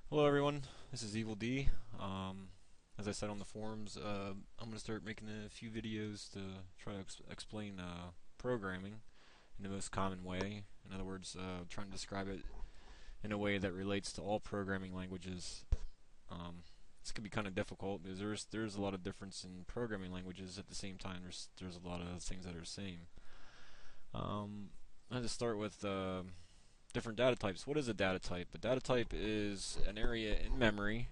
Hello everyone, this is Evil D. As I said on the forums, I'm going to start making a few videos to try to explain programming in the most common way. In other words, trying to describe it in a way that relates to all programming languages. This can be kind of difficult because there's a lot of difference in programming languages. At the same time, there's a lot of things that are the same. I'm going to start with different data types. What is a data type? A data type is an area in memory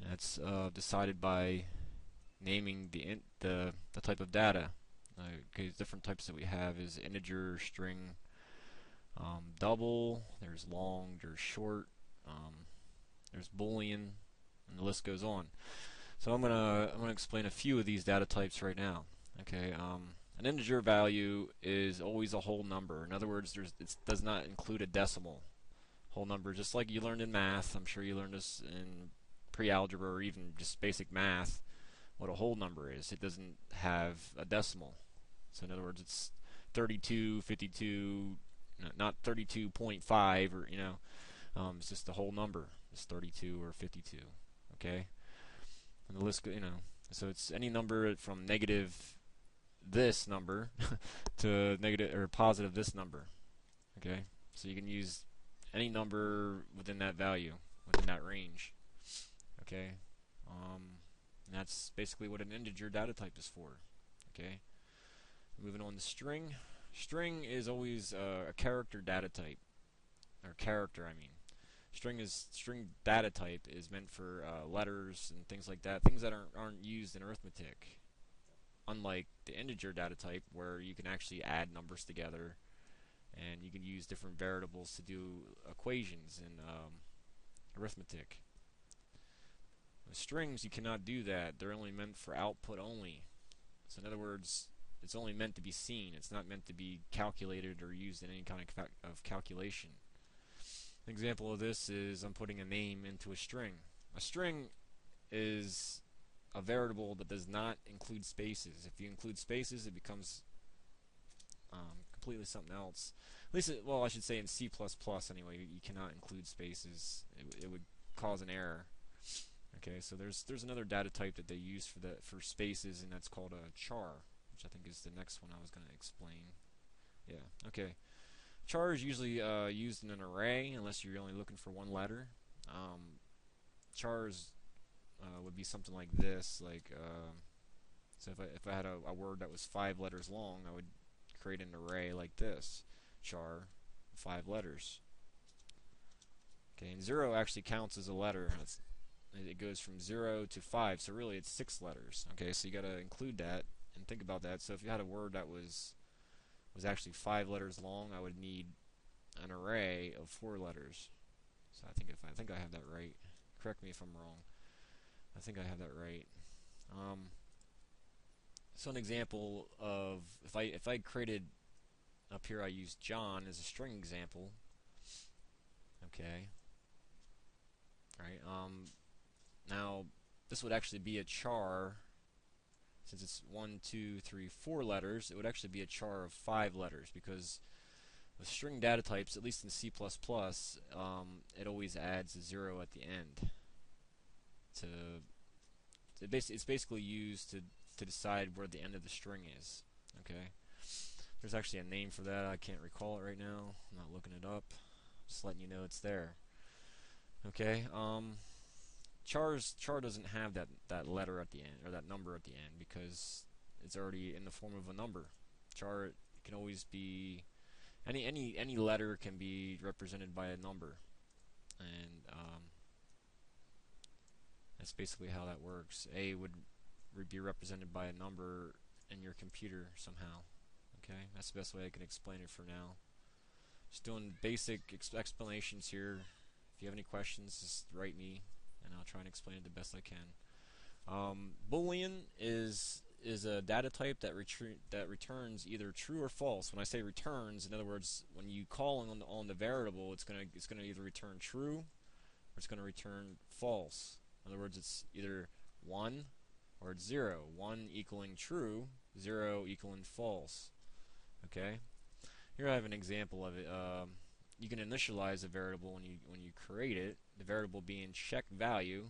that's decided by naming the type of data. Okay, different types that we have is integer, string, double. There's long. There's short. There's Boolean, and the list goes on. So I'm gonna explain a few of these data types right now. Okay. An integer value is always a whole number. In other words, it does not include a decimal. Whole number, just like you learned in math. I'm sure you learned this in pre-algebra or even just basic math. What a whole number is, it doesn't have a decimal. So in other words, it's 32, 52, not 32.5 or it's just a whole number. It's 32 or 52. Okay, and the list, so it's any number from negative this number to negative or positive this number. Okay, so you can use any number within that value, within that range. Okay, and that's basically what an integer data type is for. Okay, moving on to string. String is always a character data type, or character, I mean. String data type is meant for letters and things like that, things that aren't used in arithmetic. Unlike the integer data type, where you can actually add numbers together, and you can use different variables to do equations in arithmetic. With strings, you cannot do that. They're only meant for output only. So in other words, it's only meant to be seen. It's not meant to be calculated or used in any kind of calculation. An example of this is I'm putting a name into a string. A string is a variable that does not include spaces. If you include spaces, it becomes completely something else. At least, well, I should say in C++ anyway, you cannot include spaces. It would cause an error. Okay, so there's another data type that they use for spaces, and that's called a char, which I think is the next one I was going to explain. Yeah, okay. Char is usually used in an array unless you're only looking for one letter. Chars would be something like this, so if I had a word that was 5 letters long, I would create an array like this, char, 5 letters. Okay, and 0 actually counts as a letter. It goes from 0 to 5, so really it's 6 letters. Okay, so you got to include that and think about that. So if you had a word that was actually 5 letters long, I would need an array of 4 letters. So I think I have that right. Correct me if I'm wrong. I think I have that right. So an example of if I created up here, I used John as a string example. Okay. All right. Now this would actually be a char. Since it's 1, 2, 3, 4 letters, it would actually be a char of 5 letters because with string data types, at least in C++, it always adds a 0 at the end. It's basically used to decide where the end of the string is. Okay. There's actually a name for that. I can't recall it right now. I'm not looking it up. Just letting you know it's there. Okay. Char doesn't have that letter at the end or that number at the end because it's already in the form of a number. Char can always be any letter can be represented by a number, and that's basically how that works. A would be represented by a number in your computer somehow. Okay, that's the best way I can explain it for now. Just doing basic explanations here. If you have any questions, just write me, and I'll try and explain it the best I can. Boolean is a data type that returns either true or false. When I say returns, in other words, when you call on the variable, it's gonna either return true or it's gonna return false. In other words, it's either 1 or it's 0. 1 equaling true, 0 equaling false. Okay. Here I have an example of it. you can initialize a variable when you create it. The variable being check value.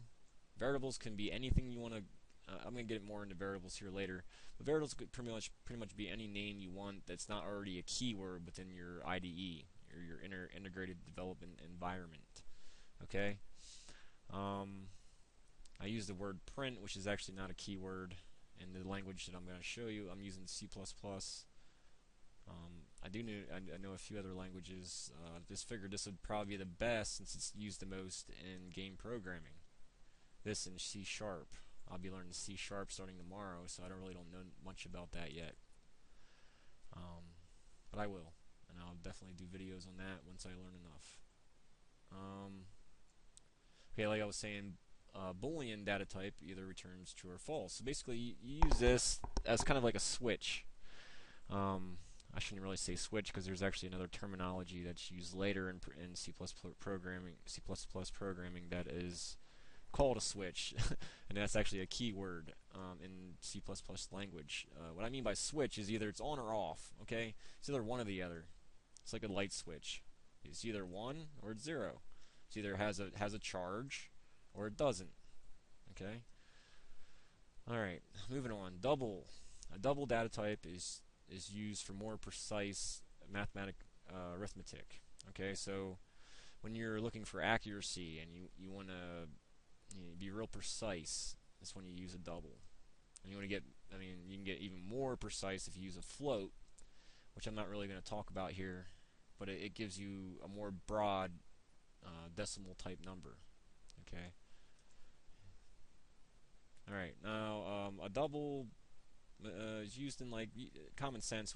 Variables can be anything you want to. I'm going to get more into variables here later. But variables could pretty much be any name you want that's not already a keyword within your IDE or your integrated development environment. Okay. I use the word print, which is actually not a keyword in the language that I'm going to show you. I'm using C++. I know a few other languages. Just figured this would probably be the best since it's used the most in game programming. This and C#. I'll be learning C# starting tomorrow, so I don't know much about that yet. But I will, and I'll definitely do videos on that once I learn enough. Okay, like I was saying, Boolean data type either returns true or false. So basically, you use this as kind of like a switch. I shouldn't really say switch because there's actually another terminology that's used later in C++ programming. That is called a switch, and that's actually a keyword in C++ language. What I mean by switch is either it's on or off. Okay, it's either one or the other. It's like a light switch. It's either 1 or it's 0. It's either has a charge or it doesn't. Okay. All right, moving on. Double. A double data type is used for more precise arithmetic. Okay, so when you're looking for accuracy and you want to be real precise, that's when you use a double. And you want to get, you can get even more precise if you use a float, which I'm not really going to talk about here, but it gives you a more broad decimal type number. Okay. All right. Now, a double is used in like common sense.